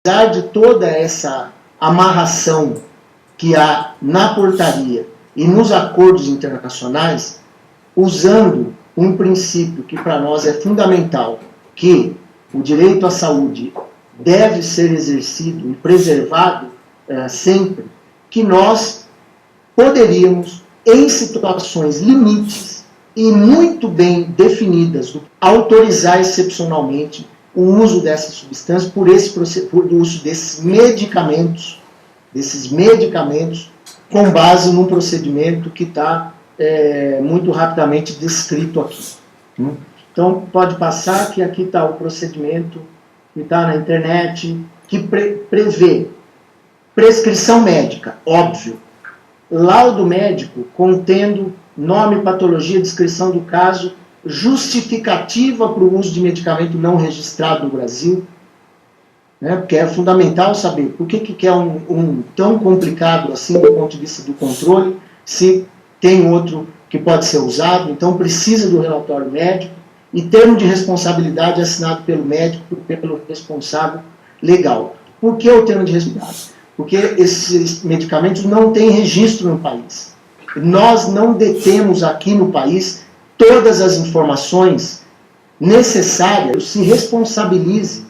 Apesar de toda essa amarração que há na portaria e nos acordos internacionais, usando um princípio que para nós é fundamental, que o direito à saúde deve ser exercido e preservado sempre, que nós poderíamos, em situações limites e muito bem definidas, autorizar excepcionalmente o uso dessas substâncias por uso desses medicamentos com base num procedimento que está muito rapidamente descrito aqui. Então, pode passar que aqui está o procedimento que está na internet, que prevê prescrição médica, óbvio, laudo médico contendo nome, patologia, descrição do caso, justificativa para o uso de medicamento não registrado no Brasil, né? Porque é fundamental saber por que é um tão complicado assim do ponto de vista do controle, se tem outro que pode ser usado, então precisa do relatório médico e termo de responsabilidade assinado pelo médico, pelo responsável legal. Por que o termo de responsabilidade? Porque esses medicamentos não têm registro no país. Nós não detemos aqui no país todas as informações necessárias. Se responsabilize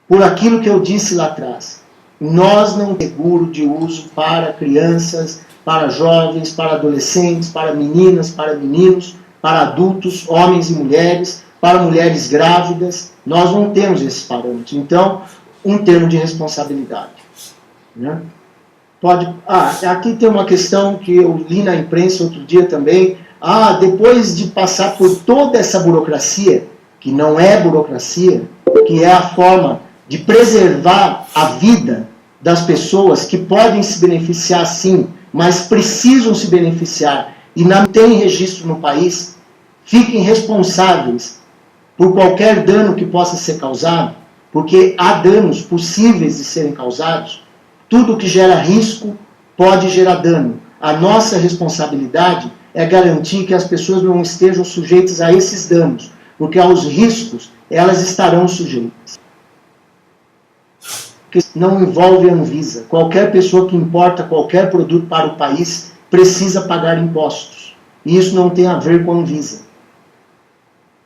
por aquilo que eu disse lá atrás. Nós não temos seguro de uso para crianças, para jovens, para adolescentes, para meninas, para meninos, para adultos, homens e mulheres, para mulheres grávidas. Nós não temos esses parâmetros. Então, um termo de responsabilidade. Né? Aqui tem uma questão que eu li na imprensa outro dia também. Depois de passar por toda essa burocracia, que não é burocracia, que é a forma de preservar a vida das pessoas que podem se beneficiar sim, mas precisam se beneficiar e não têm registro no país, fiquem responsáveis por qualquer dano que possa ser causado, porque há danos possíveis de serem causados. Tudo que gera risco pode gerar dano. A nossa responsabilidade é garantir que as pessoas não estejam sujeitas a esses danos, porque aos riscos elas estarão sujeitas. Que não envolve a Anvisa. Qualquer pessoa que importa qualquer produto para o país precisa pagar impostos. E isso não tem a ver com a Anvisa.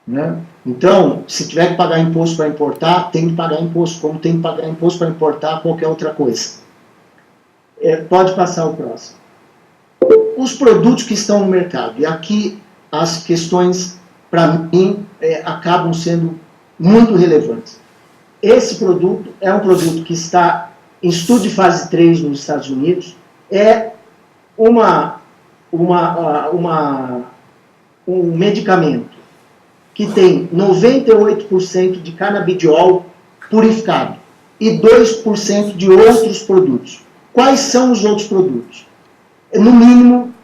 Né? Então, se tiver que pagar imposto para importar, tem que pagar imposto, como tem que pagar imposto para importar qualquer outra coisa. Pode passar o próximo. Os produtos que estão no mercado. E aqui as questões, para mim, acabam sendo muito relevantes. Esse produto é um produto que está em estudo de fase 3 nos Estados Unidos. É um medicamento que tem 98% de canabidiol purificado e 2% de outros produtos. Quais são os outros produtos? No mínimo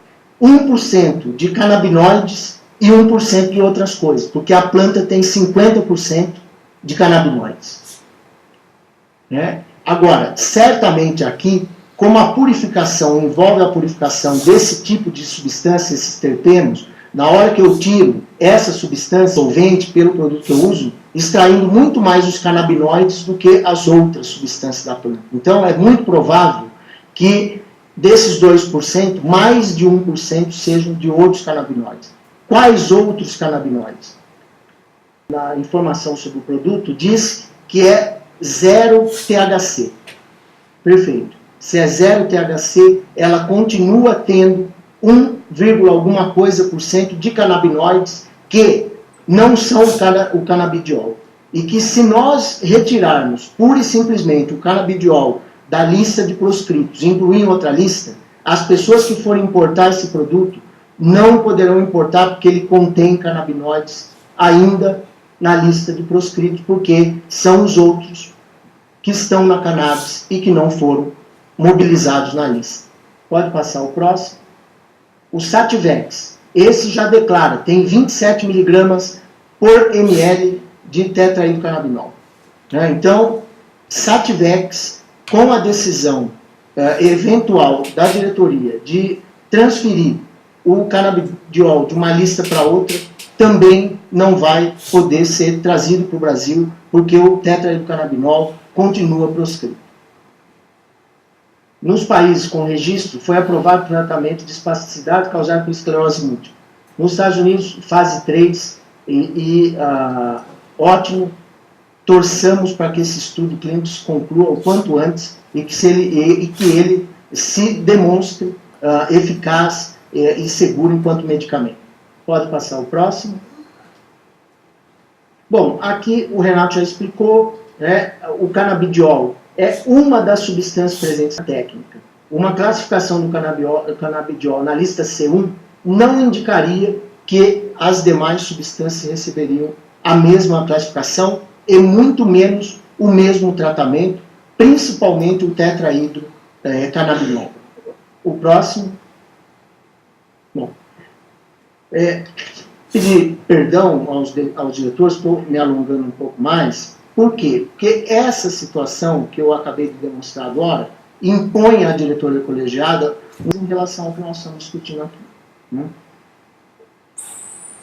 1% de canabinoides e 1% de outras coisas, porque a planta tem 50% de canabinoides. Né? Agora, certamente aqui, como a purificação envolve a purificação desse tipo de substância, esses terpenos, na hora que eu tiro essa substância solvente pelo produto que eu uso, extraindo muito mais os canabinoides do que as outras substâncias da planta. Então, é muito provável que desses 2%, mais de 1% sejam de outros canabinoides. Quais outros canabinoides? Na informação sobre o produto diz que é 0 THC. Perfeito. Se é 0 THC, ela continua tendo 1, alguma coisa por cento de canabinoides que não são o canabidiol. E que se nós retirarmos pura e simplesmente o canabidiol da lista de proscritos, incluir em outra lista, as pessoas que forem importar esse produto não poderão importar porque ele contém canabinoides ainda na lista de proscritos, porque são os outros que estão na cannabis e que não foram mobilizados na lista. Pode passar o próximo. O Sativex, esse já declara, tem 27 miligramas por ml de tetraidrocannabinol. Então, Sativex, com a decisão eventual da diretoria de transferir o canabidiol de uma lista para outra, também não vai poder ser trazido para o Brasil, porque o tetraidrocannabinol continua proscrito. Nos países com registro, foi aprovado o tratamento de espasticidade causada por esclerose múltipla. Nos Estados Unidos, fase 3, ótimo, torçamos para que esse estudo clínico se conclua o quanto antes e que ele se demonstre eficaz e seguro enquanto medicamento. Pode passar o próximo. Bom, aqui o Renato já explicou, né, o canabidiol é uma das substâncias presentes na técnica. Uma classificação do canabidiol na lista C1 não indicaria que as demais substâncias receberiam a mesma classificação e muito menos o mesmo tratamento, principalmente o tetrahidrocannabinol. O próximo. Bom, pedir perdão aos diretores, estou me alongando um pouco mais. Por quê? Porque essa situação que eu acabei de demonstrar agora impõe à diretoria colegiada em relação ao que nós estamos discutindo aqui. Né?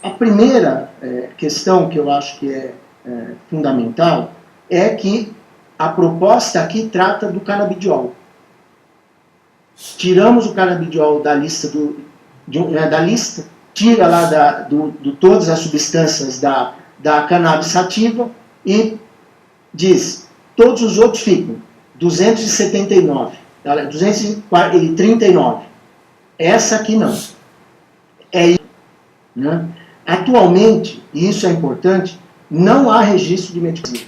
A primeira questão que eu acho que é fundamental é que a proposta aqui trata do canabidiol. Tiramos o canabidiol da lista, tira lá de todas as substâncias da cannabis sativa e diz, todos os outros ficam 279, 239. Essa aqui não. É isso. Né? Atualmente, e isso é importante, não há registro de medicamento.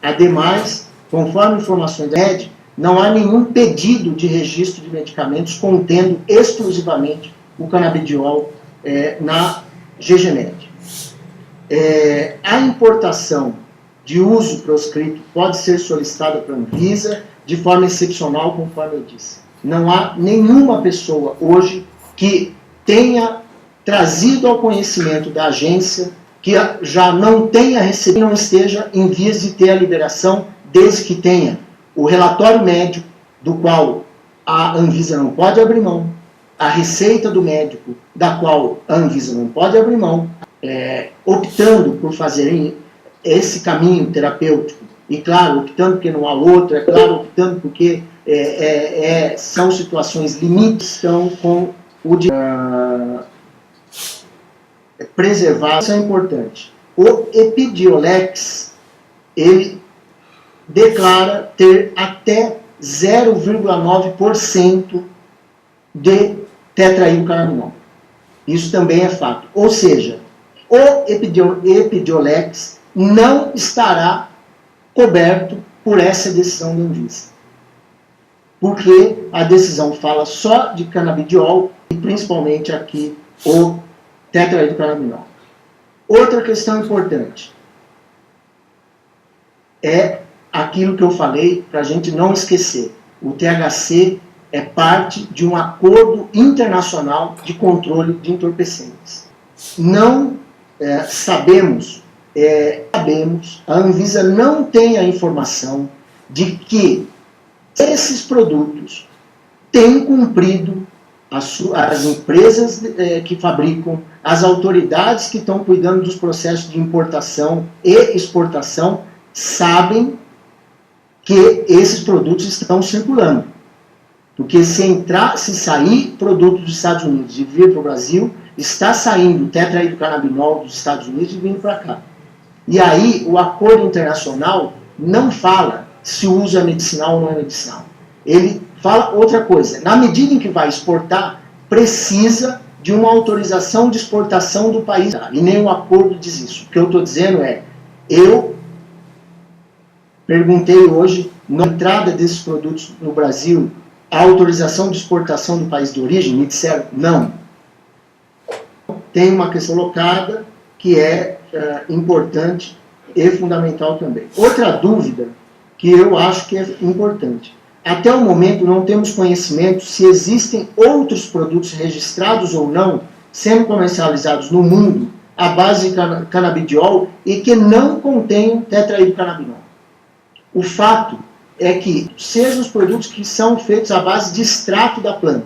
Ademais, conforme informações da rede, não há nenhum pedido de registro de medicamentos contendo exclusivamente o canabidiol na GGMed. A importação de uso proscrito pode ser solicitada para a Anvisa de forma excepcional, conforme eu disse. Não há nenhuma pessoa hoje que tenha trazido ao conhecimento da agência que já não tenha recebido, não esteja em vias de ter a liberação, desde que tenha o relatório médico, do qual a Anvisa não pode abrir mão, a receita do médico, da qual a Anvisa não pode abrir mão, optando por fazerem esse caminho terapêutico, e claro, optando porque não há outro, é claro, optando porque são situações limites, estão com o de preservar, isso é importante. O Epidiolex, ele declara ter até 0,9% de tetrahidrocannabinol. Isso também é fato. Ou seja, o Epidiolex não estará coberto por essa decisão da Anvisa. Porque a decisão fala só de canabidiol e principalmente aqui o tetrahidrocannabinol. Outra questão importante é aquilo que eu falei para a gente não esquecer. O THC é parte de um acordo internacional de controle de entorpecentes. Não sabemos, a Anvisa não tem a informação de que esses produtos têm cumprido as empresas que fabricam, as autoridades que estão cuidando dos processos de importação e exportação, sabem que esses produtos estão circulando. Porque se sair produto dos Estados Unidos e vir para o Brasil, está saindo tetrahidrocannabinol dos Estados Unidos e vindo para cá. E aí o acordo internacional não fala se o uso é medicinal ou não é medicinal. Ele fala outra coisa. Na medida em que vai exportar, precisa de uma autorização de exportação do país. E nenhum acordo diz isso. O que eu estou dizendo eu perguntei hoje, na entrada desses produtos no Brasil, a autorização de exportação do país de origem, me disseram não. Tem uma questão colocada que é importante e fundamental também. Outra dúvida que eu acho que é importante. Até o momento não temos conhecimento se existem outros produtos registrados ou não, sendo comercializados no mundo, à base de canabidiol e que não contenham tetrahidrocannabinol. O fato é que, sejam os produtos que são feitos à base de extrato da planta,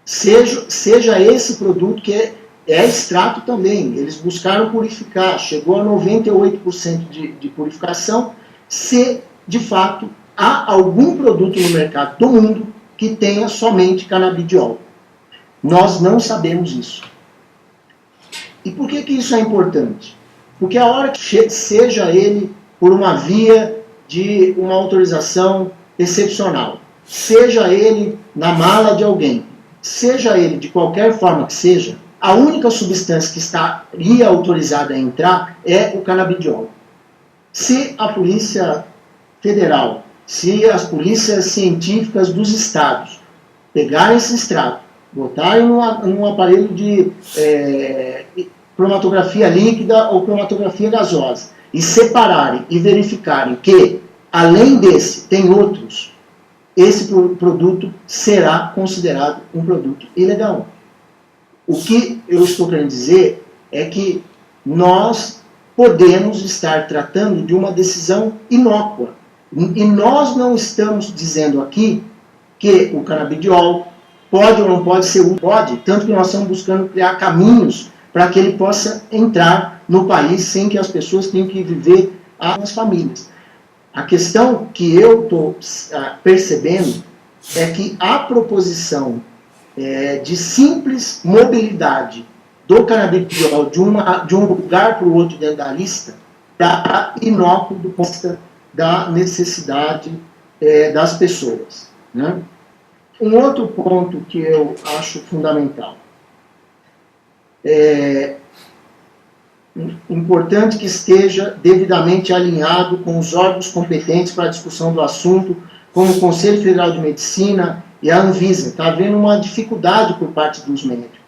seja esse produto que é extrato também, eles buscaram purificar, chegou a 98% de purificação, se de fato, há algum produto no mercado do mundo que tenha somente canabidiol. Nós não sabemos isso. E por que isso é importante? Porque a hora que seja ele por uma via de uma autorização excepcional, seja ele na mala de alguém, seja ele de qualquer forma que seja, a única substância que estaria autorizada a entrar é o canabidiol. Se a Polícia Federal, se as polícias científicas dos estados pegarem esse extrato, botarem num aparelho de cromatografia líquida ou cromatografia gasosa e separarem e verificarem que, além desse, tem outros, esse produto será considerado um produto ilegal. O que eu estou querendo dizer é que nós podemos estar tratando de uma decisão inócua. E nós não estamos dizendo aqui que o canabidiol pode ou não pode ser útil. Pode, tanto que nós estamos buscando criar caminhos para que ele possa entrar no país sem que as pessoas tenham que viver as famílias. A questão que eu estou percebendo é que a proposição de simples mobilidade do canabidiol de um lugar para o outro dentro da lista está inócuo do ponto de vista da necessidade das pessoas, né? Um outro ponto que eu acho fundamental é importante que esteja devidamente alinhado com os órgãos competentes para a discussão do assunto, como o Conselho Federal de Medicina e a Anvisa. Está havendo uma dificuldade por parte dos médicos.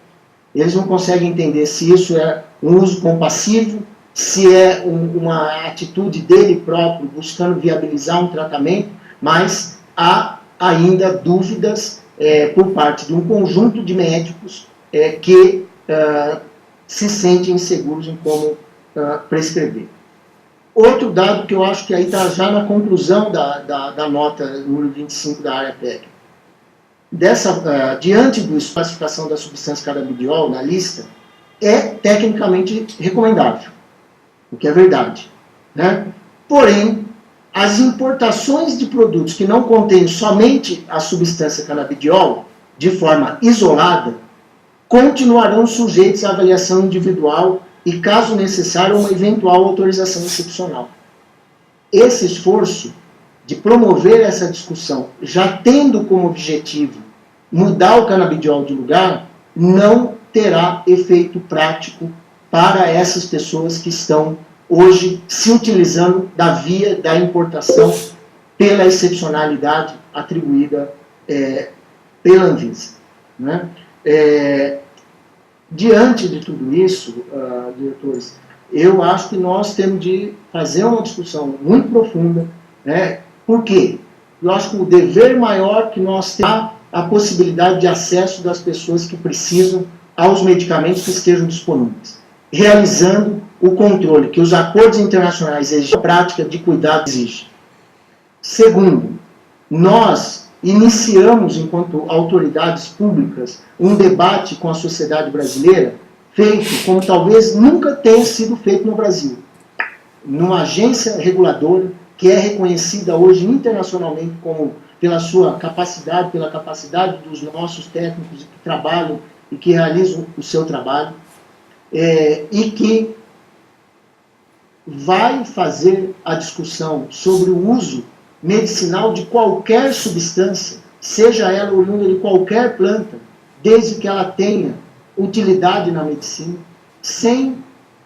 Eles não conseguem entender se isso é um uso compassivo, se é uma atitude dele próprio buscando viabilizar um tratamento, mas há ainda dúvidas por parte de um conjunto de médicos que se sentem inseguros em como prescrever. Outro dado que eu acho que aí está já na conclusão da nota número 25 da área técnica. Diante da classificação da substância canabidiol na lista, é tecnicamente recomendável, o que é verdade, né? Porém, as importações de produtos que não contêm somente a substância canabidiol, de forma isolada, continuarão sujeitos à avaliação individual e, caso necessário, uma eventual autorização excepcional. Esse esforço de promover essa discussão, já tendo como objetivo mudar o canabidiol de lugar, não terá efeito prático para essas pessoas que estão hoje se utilizando da via da importação pela excepcionalidade atribuída pela Anvisa, né? Diante de tudo isso, diretores, eu acho que nós temos de fazer uma discussão muito profunda, né? Por quê? Eu acho que o dever maior que nós temos é a possibilidade de acesso das pessoas que precisam aos medicamentos que estejam disponíveis, realizando o controle que os acordos internacionais exigem, a prática de cuidado exige. Segundo, nós iniciamos, enquanto autoridades públicas, um debate com a sociedade brasileira, feito como talvez nunca tenha sido feito no Brasil, numa agência reguladora que é reconhecida hoje internacionalmente pela sua capacidade, pela capacidade dos nossos técnicos que trabalham e que realizam o seu trabalho, e que vai fazer a discussão sobre o uso medicinal de qualquer substância, seja ela oriunda de qualquer planta, desde que ela tenha utilidade na medicina, sem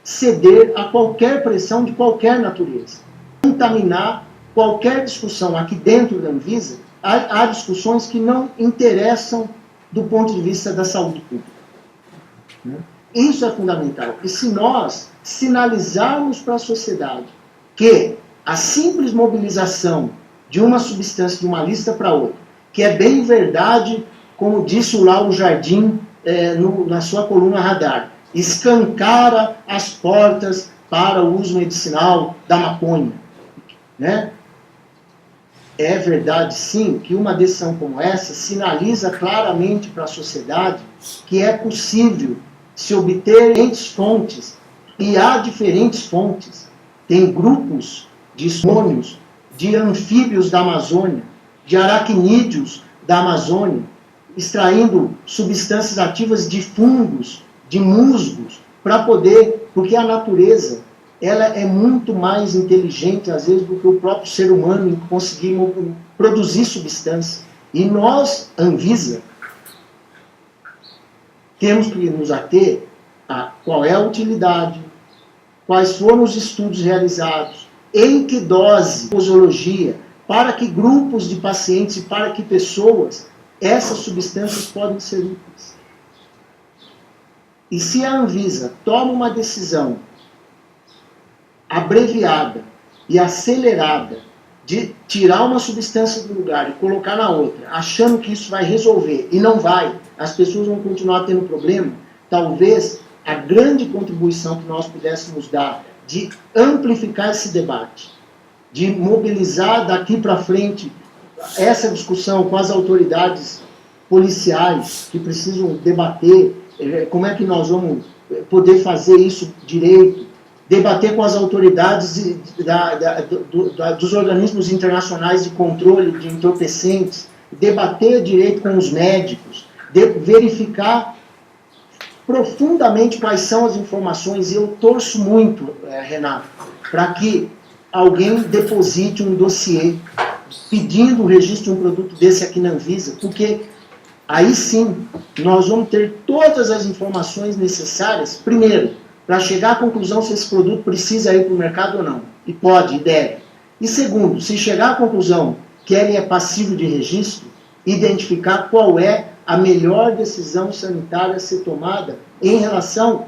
ceder a qualquer pressão de qualquer natureza. Contaminar qualquer discussão aqui dentro da Anvisa, há discussões que não interessam do ponto de vista da saúde pública. Isso é fundamental. E se nós sinalizarmos para a sociedade que a simples mobilização de uma substância de uma lista para outra, que é bem verdade, como disse o Lauro Jardim na sua coluna Radar, escancara as portas para o uso medicinal da maconha, né? É verdade, sim, que uma decisão como essa sinaliza claramente para a sociedade que é possível se obter diferentes fontes, e há diferentes fontes. Tem grupos de sonhos de anfíbios da Amazônia, de aracnídeos da Amazônia, extraindo substâncias ativas de fungos, de musgos, para poder, porque a natureza, ela é muito mais inteligente, às vezes, do que o próprio ser humano em conseguir produzir substância. E nós, Anvisa, temos que nos ater a qual é a utilidade, quais foram os estudos realizados, em que dose, posologia, para que grupos de pacientes e para que pessoas, essas substâncias podem ser úteis. E se a Anvisa toma uma decisão abreviada e acelerada de tirar uma substância do lugar e colocar na outra, achando que isso vai resolver, e não vai, as pessoas vão continuar tendo problema, talvez a grande contribuição que nós pudéssemos dar de amplificar esse debate, de mobilizar daqui para frente essa discussão com as autoridades policiais que precisam debater como é que nós vamos poder fazer isso direito, debater com as autoridades dos organismos internacionais de controle de entorpecentes, debater direito com os médicos, verificar profundamente quais são as informações. E eu torço muito, Renato, para que alguém deposite um dossiê pedindo o registro de um produto desse aqui na Anvisa, porque aí sim nós vamos ter todas as informações necessárias, primeiro, para chegar à conclusão se esse produto precisa ir para o mercado ou não, e pode, e deve. E segundo, se chegar à conclusão que ele é passivo de registro, identificar qual é a melhor decisão sanitária a ser tomada em relação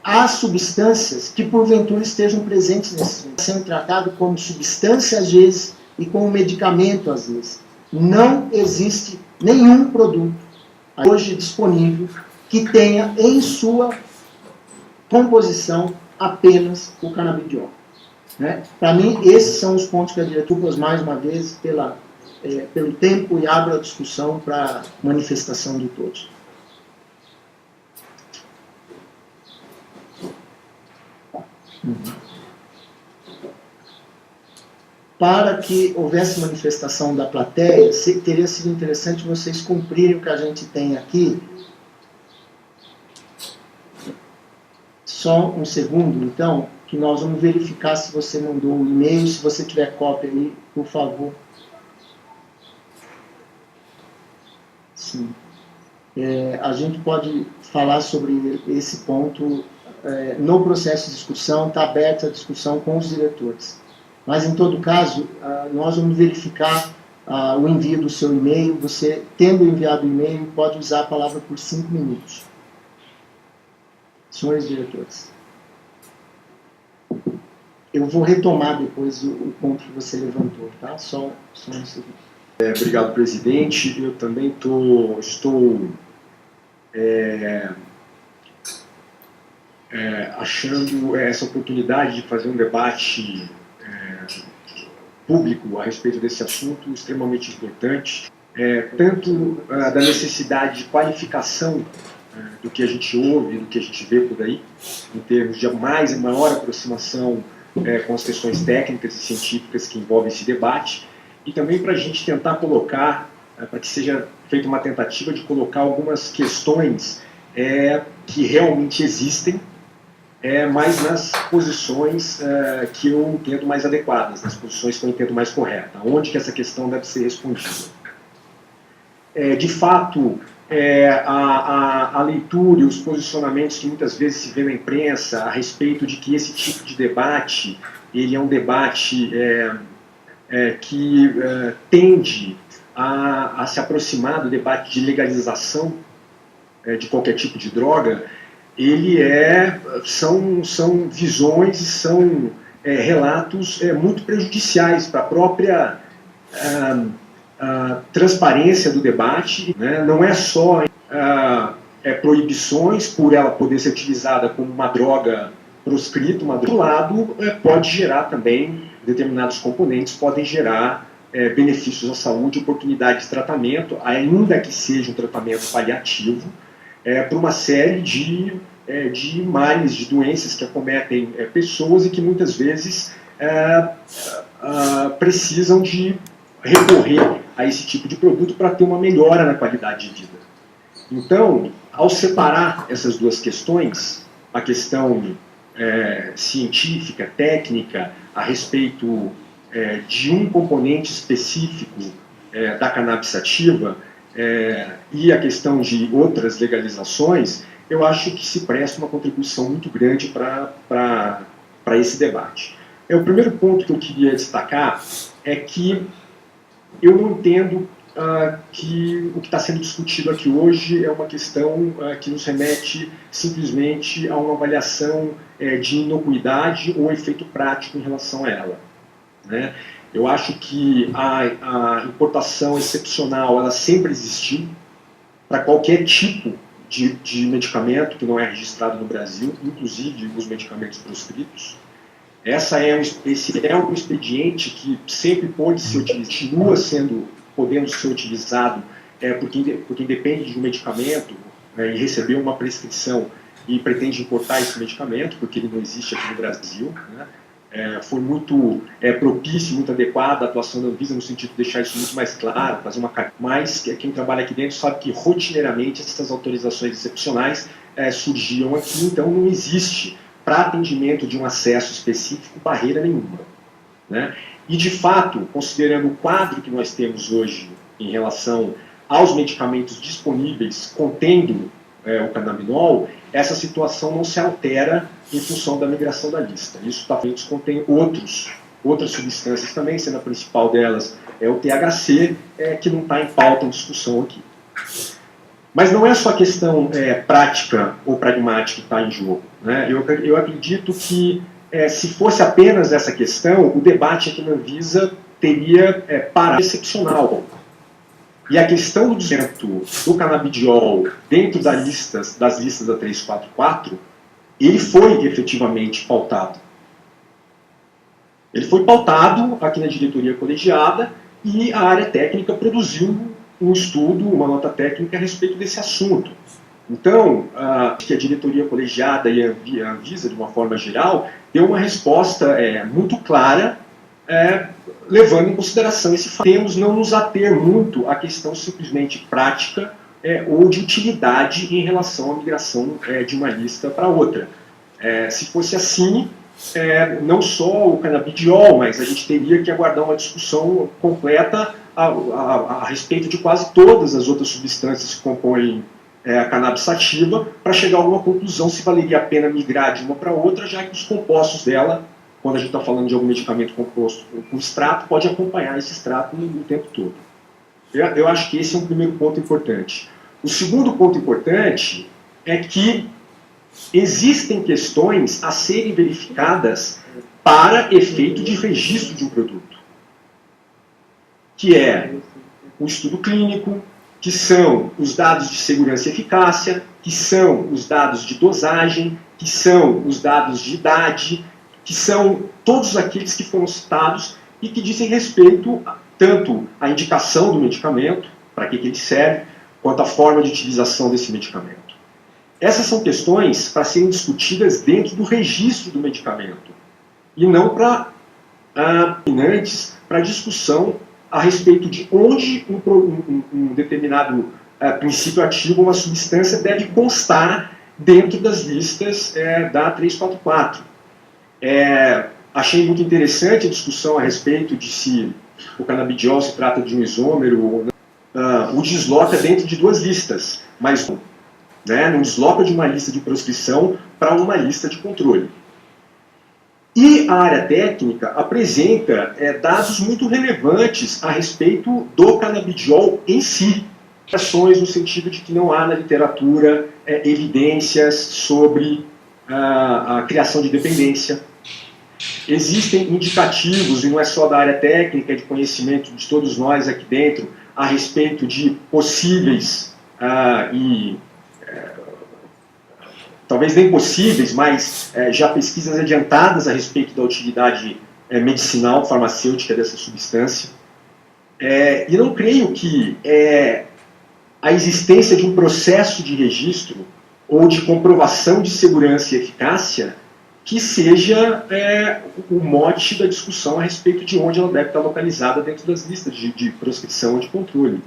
às substâncias que porventura estejam presentes nesse, sendo tratado como substância às vezes e como medicamento às vezes. Não existe nenhum produto hoje disponível que tenha em sua composição apenas o canabidiol. Né? Para mim, esses são os pontos que a diretora, mais uma vez, pelo tempo, e abro a discussão para manifestação de todos. Para que houvesse manifestação da plateia, teria sido interessante vocês cumprirem o que a gente tem aqui. Só um segundo, então, que nós vamos verificar se você mandou o e-mail. Se você tiver cópia aí, por favor. Sim. A gente pode falar sobre esse ponto no processo de discussão, está aberta a discussão com os diretores. Mas, em todo caso, nós vamos verificar o envio do seu e-mail. Você, tendo enviado o e-mail, pode usar a palavra por 5 minutos. Senhores diretores. Eu vou retomar depois o ponto que você levantou, tá? Só um segundo. Obrigado, presidente. Eu também estou achando essa oportunidade de fazer um debate público a respeito desse assunto extremamente importante, tanto da necessidade de qualificação do que a gente ouve, do que a gente vê por aí, em termos de maior aproximação com as questões técnicas e científicas que envolvem esse debate, e também para a gente tentar colocar, para que seja feita uma tentativa de colocar algumas questões que realmente existem, mas nas posições que eu entendo mais adequadas, nas posições que eu entendo mais corretas, onde que essa questão deve ser respondida. De fato, a leitura e os posicionamentos que muitas vezes se vê na imprensa a respeito de que esse tipo de debate, ele é um debate que tende a se aproximar do debate de legalização de qualquer tipo de droga, ele são visões, são relatos muito prejudiciais para a própria transparência do debate, né? Não é só proibições por ela poder ser utilizada como uma droga proscrita, do outro lado pode gerar também, determinados componentes podem gerar benefícios à saúde, oportunidade de tratamento, ainda que seja um tratamento paliativo, para uma série de males, de doenças que acometem pessoas e que muitas vezes precisam de recorrer a esse tipo de produto para ter uma melhora na qualidade de vida. Então, ao separar essas duas questões, a questão científica, técnica, a respeito de um componente específico da cannabis sativa e a questão de outras legalizações, eu acho que se presta uma contribuição muito grande para esse debate. O primeiro ponto que eu queria destacar é que eu não entendo que o que está sendo discutido aqui hoje é uma questão que nos remete simplesmente a uma avaliação de inocuidade ou efeito prático em relação a ela, né? Eu acho que a importação excepcional ela sempre existiu para qualquer tipo de medicamento que não é registrado no Brasil, inclusive os medicamentos proscritos. Esse é um expediente que sempre pode ser utilizado, continua podendo ser utilizado por quem depende de um medicamento e recebeu uma prescrição e pretende importar esse medicamento, porque ele não existe aqui no Brasil, né? Foi muito propício, muito adequada a atuação da Anvisa no sentido de deixar isso muito mais claro, fazer uma carta. Mas quem trabalha aqui dentro sabe que rotineiramente essas autorizações excepcionais surgiam aqui, então não existe para atendimento de um acesso específico barreira nenhuma, né? E de fato, considerando o quadro que nós temos hoje em relação aos medicamentos disponíveis contendo o canabinol, essa situação não se altera em função da migração da lista. Isso está feito, contém outras substâncias também, sendo a principal delas o THC, que não está em pauta em discussão aqui. Mas não é só a questão prática ou pragmática que está em jogo, né? Eu acredito que, se fosse apenas essa questão, o debate aqui na Anvisa teria parado excepcional. E a questão do desento do canabidiol dentro das listas da 344, ele foi efetivamente pautado. Ele foi pautado aqui na diretoria colegiada e a área técnica produziu um estudo, uma nota técnica a respeito desse assunto. Então, que a diretoria colegiada e a Anvisa, de uma forma geral, deu uma resposta muito clara, levando em consideração esse fato. Temos não nos ater muito à questão simplesmente prática ou de utilidade em relação à migração de uma lista para outra. Se fosse assim, não só o canabidiol, mas a gente teria que aguardar uma discussão completa a respeito de quase todas as outras substâncias que compõem a cannabis sativa, para chegar a alguma conclusão se valeria a pena migrar de uma para outra, já que os compostos dela, quando a gente está falando de algum medicamento composto com extrato, pode acompanhar esse extrato o tempo todo. Eu acho que esse é um primeiro ponto importante. O segundo ponto importante é que existem questões a serem verificadas para efeito de registro de um produto, que é o estudo clínico, que são os dados de segurança e eficácia, que são os dados de dosagem, que são os dados de idade, que são todos aqueles que foram citados e que dizem respeito tanto à indicação do medicamento, para que ele serve, quanto à forma de utilização desse medicamento. Essas são questões para serem discutidas dentro do registro do medicamento e não para discussão a respeito de onde um determinado princípio ativo, uma substância, deve constar dentro das listas da 344. Achei muito interessante a discussão a respeito de se o canabidiol se trata de um isômero ou não. O desloca dentro de duas listas, mas não desloca de uma lista de proscrição para uma lista de controle. E a área técnica apresenta dados muito relevantes a respeito do canabidiol em si. Ações no sentido de que não há na literatura evidências sobre a criação de dependência. Existem indicativos, e não é só da área técnica, de conhecimento de todos nós aqui dentro, a respeito de possíveis talvez nem possíveis, mas já pesquisas adiantadas a respeito da utilidade medicinal, farmacêutica dessa substância. E não creio que a existência de um processo de registro ou de comprovação de segurança e eficácia que seja o mote da discussão a respeito de onde ela deve estar localizada dentro das listas de proscrição ou de controle.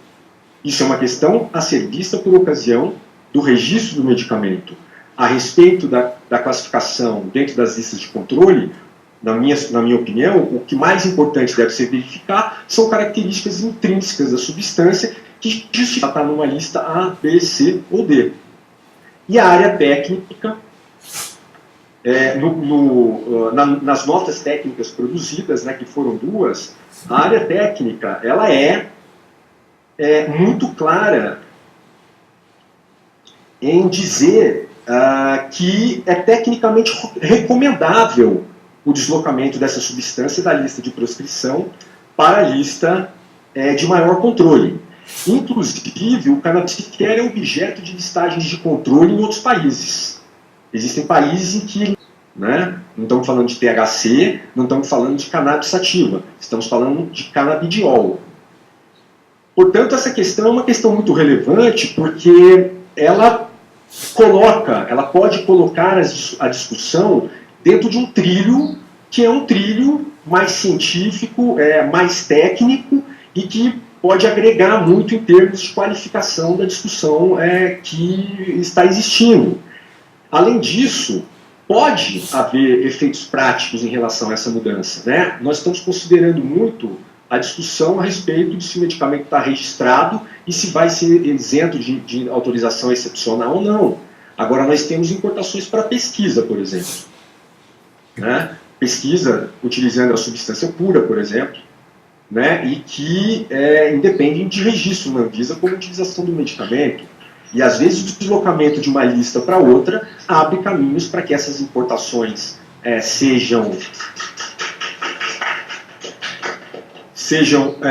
Isso é uma questão a ser vista por ocasião do registro do medicamento. A respeito da classificação dentro das listas de controle, na minha opinião, o que mais importante deve ser verificar são características intrínsecas da substância que justificam estar numa lista A, B, C ou D. E a área técnica, nas notas técnicas produzidas, né, que foram 2, a área técnica ela é muito clara em dizer que é tecnicamente recomendável o deslocamento dessa substância da lista de proscrição para a lista de maior controle. Inclusive, o cannabis sequer é objeto de listagens de controle em outros países. Existem países em que, né, não estamos falando de THC, não estamos falando de cannabis sativa, estamos falando de canabidiol. Portanto, essa questão é uma questão muito relevante porque ela pode colocar a discussão dentro de um trilho que é um trilho mais científico, mais técnico e que pode agregar muito em termos de qualificação da discussão que está existindo. Além disso, pode haver efeitos práticos em relação a essa mudança, né? Nós estamos considerando muito a discussão a respeito de se o medicamento está registrado e se vai ser isento de autorização excepcional ou não. Agora, nós temos importações para pesquisa, por exemplo. Né? Pesquisa utilizando a substância pura, por exemplo, né? E que independem de registro na Anvisa como utilização do medicamento. E, às vezes, o deslocamento de uma lista para outra abre caminhos para que essas importações sejam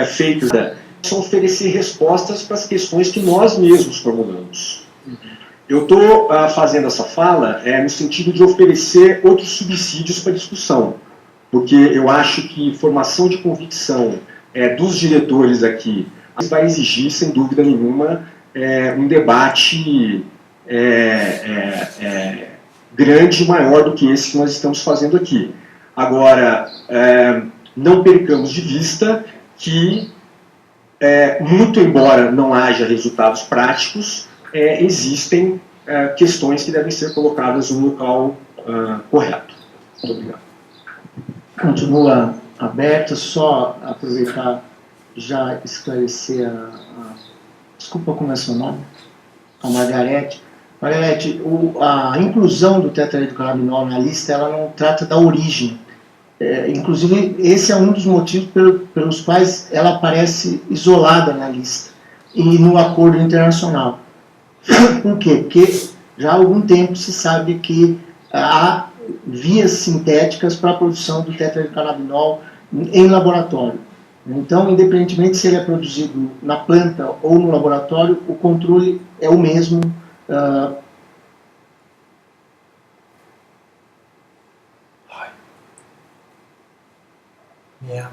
feitas, possam oferecer respostas para as questões que nós mesmos formulamos. Eu estou fazendo essa fala no sentido de oferecer outros subsídios para a discussão, porque eu acho que formação de convicção dos diretores aqui vai exigir, sem dúvida nenhuma, um debate grande e maior do que esse que nós estamos fazendo aqui. Agora, não percamos de vista que, muito embora não haja resultados práticos, existem questões que devem ser colocadas no local correto. Muito obrigado. Continua aberta, só aproveitar, já esclarecer desculpa, como é seu nome? A Margarete. Margarete, a inclusão do tetrahidrocannabinol na lista, ela não trata da origem. Inclusive, esse é um dos motivos pelos quais ela aparece isolada na lista e no acordo internacional. Por quê? Porque já há algum tempo se sabe que há vias sintéticas para a produção do tetrahidrocannabinol em laboratório. Então, independentemente se ele é produzido na planta ou no laboratório, o controle é o mesmo. Merda.